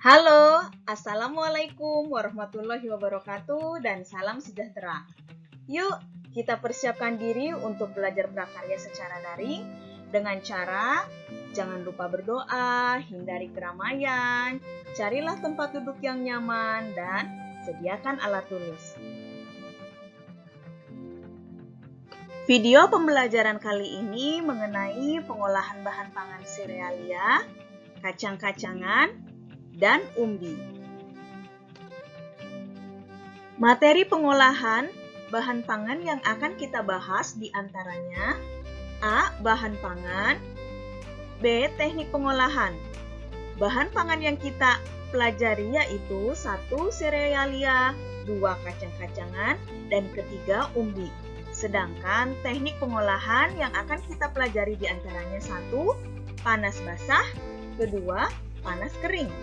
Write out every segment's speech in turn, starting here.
Halo, Assalamualaikum warahmatullahi wabarakatuh dan salam sejahtera. Yuk, kita persiapkan diri untuk belajar prakarya secara daring dengan cara jangan lupa berdoa, hindari keramaian, carilah tempat duduk yang nyaman, dan sediakan alat tulis. Video pembelajaran kali ini mengenai pengolahan bahan pangan serealia, kacang-kacangan, dan umbi. Materi pengolahan bahan pangan yang akan kita bahas diantaranya A. Bahan pangan, B. Teknik pengolahan. Bahan pangan yang kita pelajari yaitu 1. Serealia, 2. Kacang-kacangan, dan ketiga umbi. Sedangkan teknik pengolahan yang akan kita pelajari diantaranya 1. Panas basah, kedua panas kering.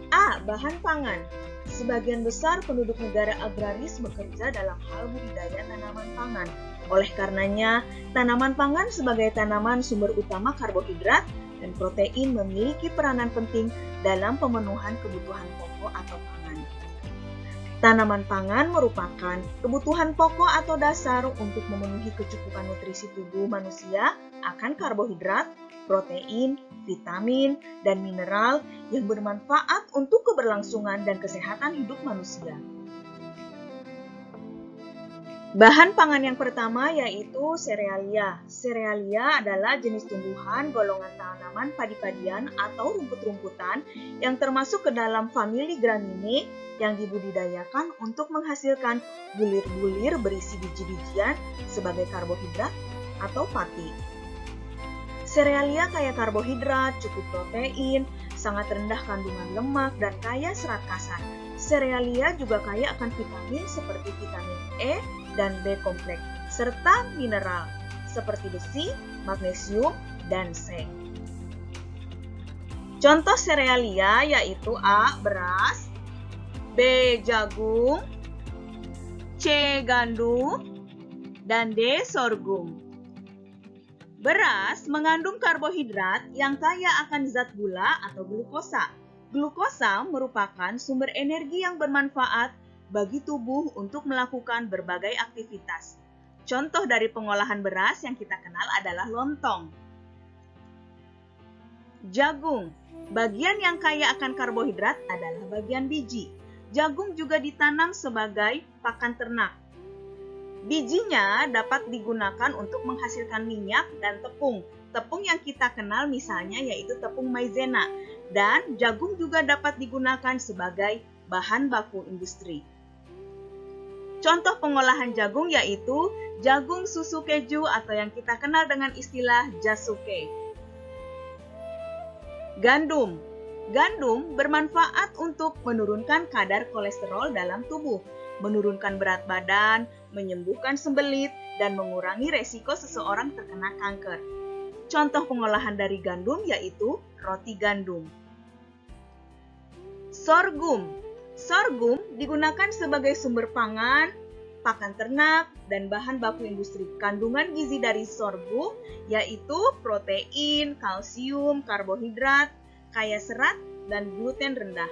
A. Bahan pangan. Sebagian besar penduduk negara agraris bekerja dalam hal budidaya tanaman pangan. Oleh karenanya, tanaman pangan sebagai tanaman sumber utama karbohidrat dan protein memiliki peranan penting dalam pemenuhan kebutuhan pokok atau pangan. Tanaman pangan merupakan kebutuhan pokok atau dasar untuk memenuhi kecukupan nutrisi tubuh manusia akan karbohidrat, protein, vitamin, dan mineral yang bermanfaat untuk keberlangsungan dan kesehatan hidup manusia. Bahan pangan yang pertama yaitu serealia. Serealia adalah jenis tumbuhan golongan tanaman padi-padian atau rumput-rumputan yang termasuk ke dalam famili Gramineae yang dibudidayakan untuk menghasilkan bulir-bulir berisi biji-bijian sebagai karbohidrat atau pati. Serealia kaya karbohidrat, cukup protein, sangat rendah kandungan lemak, dan kaya serat kasar. Serealia juga kaya akan vitamin seperti vitamin E dan B kompleks, serta mineral seperti besi, magnesium, dan seng. Contoh serealia yaitu A. Beras, B. Jagung, C. Gandum, dan D. Sorghum. Beras mengandung karbohidrat yang kaya akan zat gula atau glukosa. Glukosa merupakan sumber energi yang bermanfaat bagi tubuh untuk melakukan berbagai aktivitas. Contoh dari pengolahan beras yang kita kenal adalah lontong. Jagung, bagian yang kaya akan karbohidrat adalah bagian biji. Jagung juga ditanam sebagai pakan ternak. Bijinya dapat digunakan untuk menghasilkan minyak dan tepung. Tepung yang kita kenal misalnya yaitu tepung maizena. Dan jagung juga dapat digunakan sebagai bahan baku industri. Contoh pengolahan jagung yaitu jagung susu keju atau yang kita kenal dengan istilah jasuke. Gandum. Gandum bermanfaat untuk menurunkan kadar kolesterol dalam tubuh, menurunkan berat badan, menyembuhkan sembelit, dan mengurangi resiko seseorang terkena kanker. Contoh pengolahan dari gandum yaitu roti gandum. Sorghum. Sorghum digunakan sebagai sumber pangan, pakan ternak, dan bahan baku industri. Kandungan gizi dari sorghum yaitu protein, kalsium, karbohidrat, kaya serat, dan gluten rendah.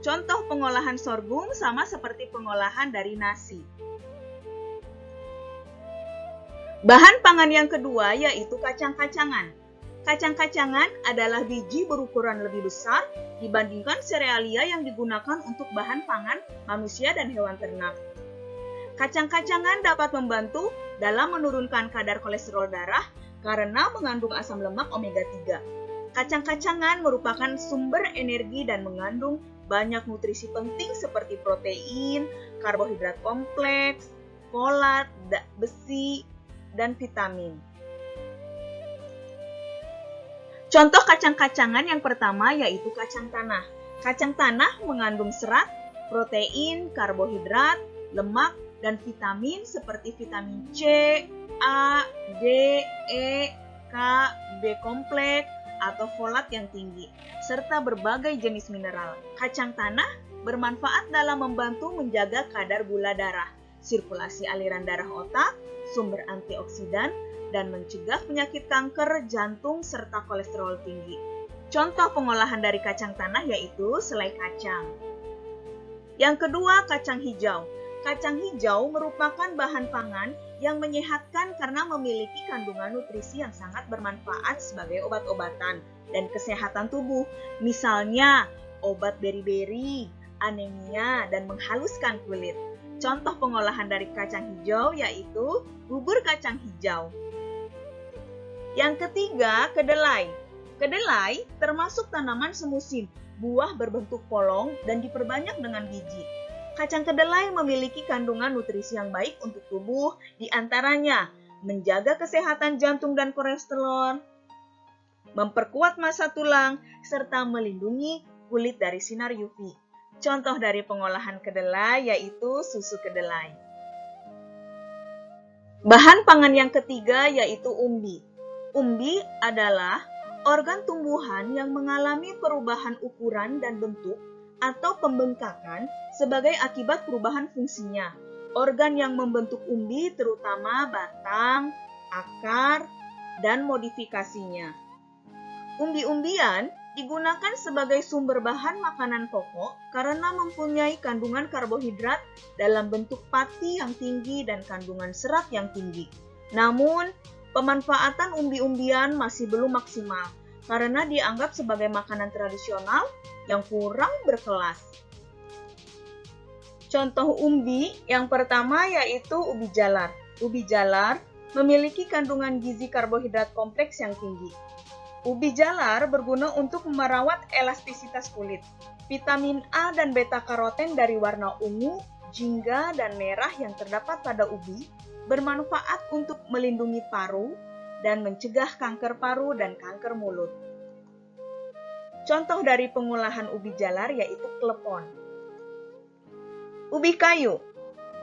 Contoh pengolahan sorghum sama seperti pengolahan dari nasi. Bahan pangan yang kedua yaitu kacang-kacangan. Kacang-kacangan adalah biji berukuran lebih besar dibandingkan serealia yang digunakan untuk bahan pangan manusia dan hewan ternak. Kacang-kacangan dapat membantu dalam menurunkan kadar kolesterol darah karena mengandung asam lemak omega 3. Kacang-kacangan merupakan sumber energi dan mengandung banyak nutrisi penting seperti protein, karbohidrat kompleks, folat, besi, dan vitamin. Contoh kacang-kacangan yang pertama yaitu kacang tanah. Kacang tanah mengandung serat, protein, karbohidrat, lemak, dan vitamin seperti vitamin C, A, D, E, K, B kompleks, atau folat yang tinggi, serta berbagai jenis mineral. Kacang tanah bermanfaat dalam membantu menjaga kadar gula darah, sirkulasi aliran darah otak, sumber antioksidan, dan mencegah penyakit kanker, jantung, serta kolesterol tinggi. Contoh pengolahan dari kacang tanah yaitu selai kacang. Yang kedua, kacang hijau. Kacang hijau merupakan bahan pangan yang menyehatkan karena memiliki kandungan nutrisi yang sangat bermanfaat sebagai obat-obatan dan kesehatan tubuh. Misalnya, obat beri-beri, anemia, dan menghaluskan kulit. Contoh pengolahan dari kacang hijau yaitu bubur kacang hijau. Yang ketiga, kedelai. Kedelai termasuk tanaman semusim, buah berbentuk polong dan diperbanyak dengan biji. Kacang kedelai memiliki kandungan nutrisi yang baik untuk tubuh, di antaranya menjaga kesehatan jantung dan kolesterol, memperkuat massa tulang, serta melindungi kulit dari sinar UV. Contoh dari pengolahan kedelai yaitu susu kedelai. Bahan pangan yang ketiga yaitu umbi. Umbi adalah organ tumbuhan yang mengalami perubahan ukuran dan bentuk atau pembengkakan sebagai akibat perubahan fungsinya. Organ yang membentuk umbi terutama batang, akar, dan modifikasinya. Umbi-umbian digunakan sebagai sumber bahan makanan pokok karena mempunyai kandungan karbohidrat dalam bentuk pati yang tinggi dan kandungan serat yang tinggi. Namun, pemanfaatan umbi-umbian masih belum maksimal karena dianggap sebagai makanan tradisional yang kurang berkelas. Contoh umbi yang pertama yaitu ubi jalar. Ubi jalar memiliki kandungan gizi karbohidrat kompleks yang tinggi. Ubi jalar berguna untuk merawat elastisitas kulit. Vitamin A dan beta-karoten dari warna ungu, jingga, dan merah yang terdapat pada ubi bermanfaat untuk melindungi paru dan mencegah kanker paru dan kanker mulut. Contoh dari pengolahan ubi jalar yaitu klepon. Ubi kayu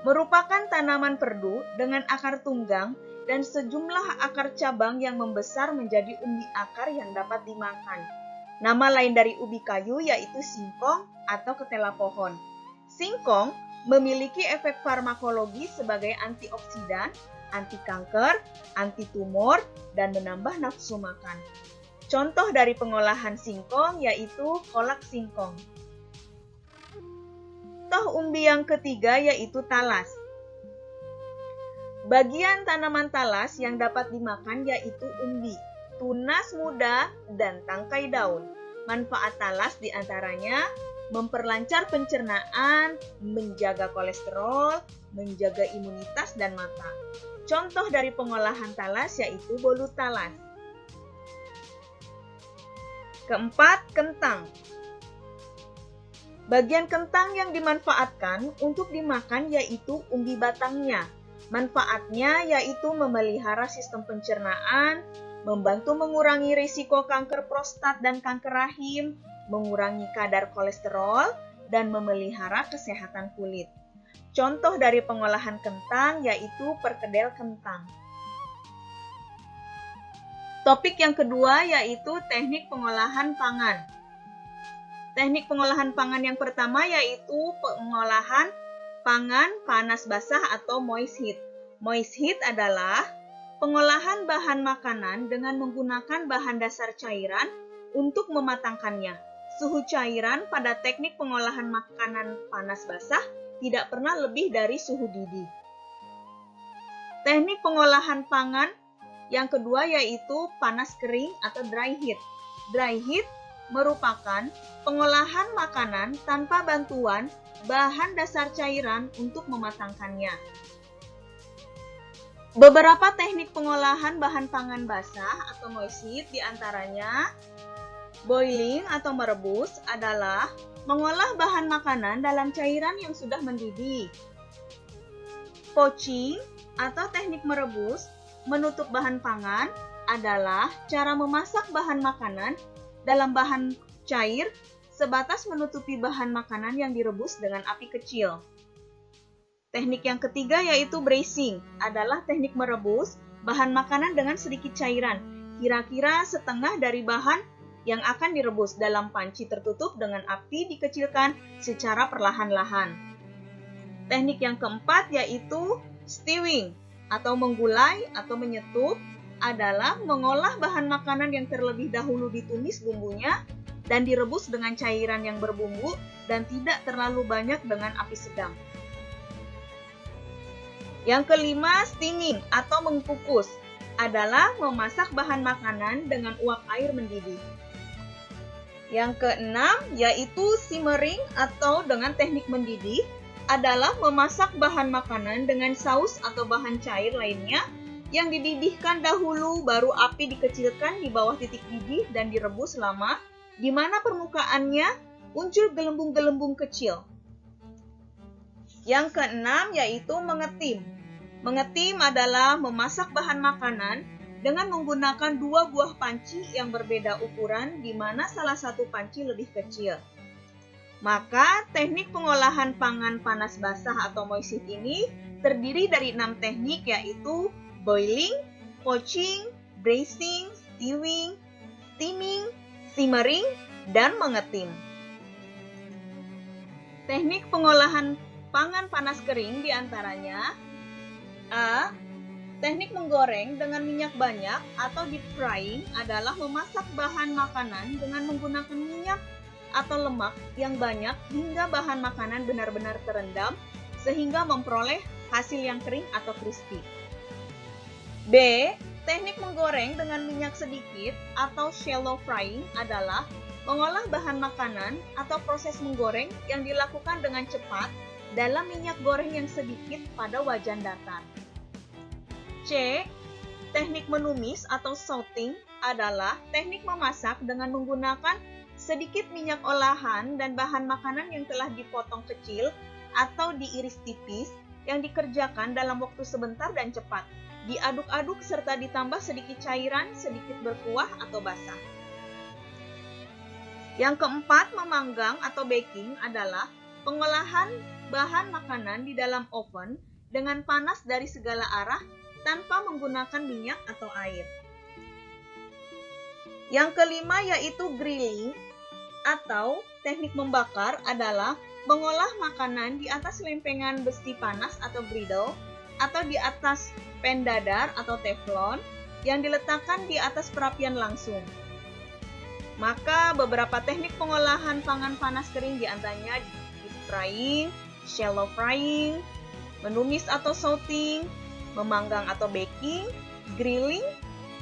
merupakan tanaman perdu dengan akar tunggang dan sejumlah akar cabang yang membesar menjadi umbi akar yang dapat dimakan. Nama lain dari ubi kayu yaitu singkong atau ketela pohon. Singkong memiliki efek farmakologi sebagai antioksidan, anti kanker, anti tumor, dan menambah nafsu makan. Contoh dari pengolahan singkong yaitu kolak singkong. Contoh umbi yang ketiga yaitu talas. Bagian tanaman talas yang dapat dimakan yaitu umbi, tunas muda, dan tangkai daun. Manfaat talas diantaranya memperlancar pencernaan, menjaga kolesterol, menjaga imunitas dan mata. Contoh dari pengolahan talas yaitu bolu talas. Keempat, kentang. Bagian kentang yang dimanfaatkan untuk dimakan yaitu umbi batangnya. Manfaatnya yaitu memelihara sistem pencernaan, membantu mengurangi risiko kanker prostat dan kanker rahim, mengurangi kadar kolesterol, dan memelihara kesehatan kulit. Contoh dari pengolahan kentang yaitu perkedel kentang. Topik yang kedua yaitu teknik pengolahan pangan. Teknik pengolahan pangan yang pertama yaitu pengolahan pangan panas basah atau moist heat. Moist heat adalah pengolahan bahan makanan dengan menggunakan bahan dasar cairan untuk mematangkannya. Suhu cairan pada teknik pengolahan makanan panas basah tidak pernah lebih dari suhu didih. Teknik pengolahan pangan yang kedua yaitu panas kering atau dry heat. Dry heat merupakan pengolahan makanan tanpa bantuan bahan dasar cairan untuk mematangkannya. Beberapa teknik pengolahan bahan pangan basah atau moist heat diantaranya boiling atau merebus adalah mengolah bahan makanan dalam cairan yang sudah mendidih. Poaching atau teknik merebus menutup bahan pangan adalah cara memasak bahan makanan dalam bahan cair sebatas menutupi bahan makanan yang direbus dengan api kecil. Teknik yang ketiga yaitu bracing adalah teknik merebus bahan makanan dengan sedikit cairan, kira-kira setengah dari bahan yang akan direbus dalam panci tertutup dengan api dikecilkan secara perlahan-lahan. Teknik yang keempat yaitu stewing atau menggulai atau menyetup adalah mengolah bahan makanan yang terlebih dahulu ditumis bumbunya dan direbus dengan cairan yang berbumbu dan tidak terlalu banyak dengan api sedang. Yang kelima, steaming atau mengukus adalah memasak bahan makanan dengan uap air mendidih. Yang keenam, yaitu simmering atau dengan teknik mendidih adalah memasak bahan makanan dengan saus atau bahan cair lainnya yang dididihkan dahulu baru api dikecilkan di bawah titik didih dan direbus lama di mana permukaannya muncul gelembung-gelembung kecil. Yang keenam yaitu mengetim. Mengetim adalah memasak bahan makanan dengan menggunakan dua buah panci yang berbeda ukuran di mana salah satu panci lebih kecil. Maka teknik pengolahan pangan panas basah atau moist heat ini terdiri dari 6 teknik yaitu boiling, poaching, braising, stewing, steaming, simmering, dan mengetim. Teknik pengolahan pangan panas kering diantaranya A. Teknik menggoreng dengan minyak banyak atau deep frying adalah memasak bahan makanan dengan menggunakan minyak atau lemak yang banyak hingga bahan makanan benar-benar terendam sehingga memperoleh hasil yang kering atau crispy. B. Teknik menggoreng dengan minyak sedikit atau shallow frying adalah mengolah bahan makanan atau proses menggoreng yang dilakukan dengan cepat dalam minyak goreng yang sedikit pada wajan datar. C. Teknik menumis atau sauteing adalah teknik memasak dengan menggunakan sedikit minyak olahan dan bahan makanan yang telah dipotong kecil atau diiris tipis yang dikerjakan dalam waktu sebentar dan cepat. Diaduk-aduk serta ditambah sedikit cairan, sedikit berkuah atau basah. Yang keempat, memanggang atau baking adalah pengolahan bahan makanan di dalam oven dengan panas dari segala arah tanpa menggunakan minyak atau air. Yang kelima yaitu grilling atau teknik membakar adalah mengolah makanan di atas lempengan besi panas atau griddle atau di atas pen dadar atau teflon yang diletakkan di atas perapian langsung. Maka beberapa teknik pengolahan pangan panas kering diantaranya deep frying, shallow frying, menumis atau sauteing, memanggang atau baking, grilling,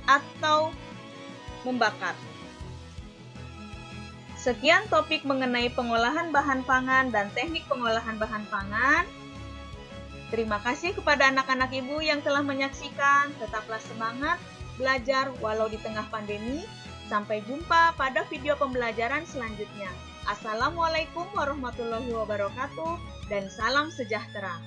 atau membakar. Sekian topik mengenai pengolahan bahan pangan dan teknik pengolahan bahan pangan. Terima kasih kepada anak-anak ibu yang telah menyaksikan. Tetaplah semangat belajar walau di tengah pandemi. Sampai jumpa pada video pembelajaran selanjutnya. Assalamualaikum warahmatullahi wabarakatuh dan salam sejahtera.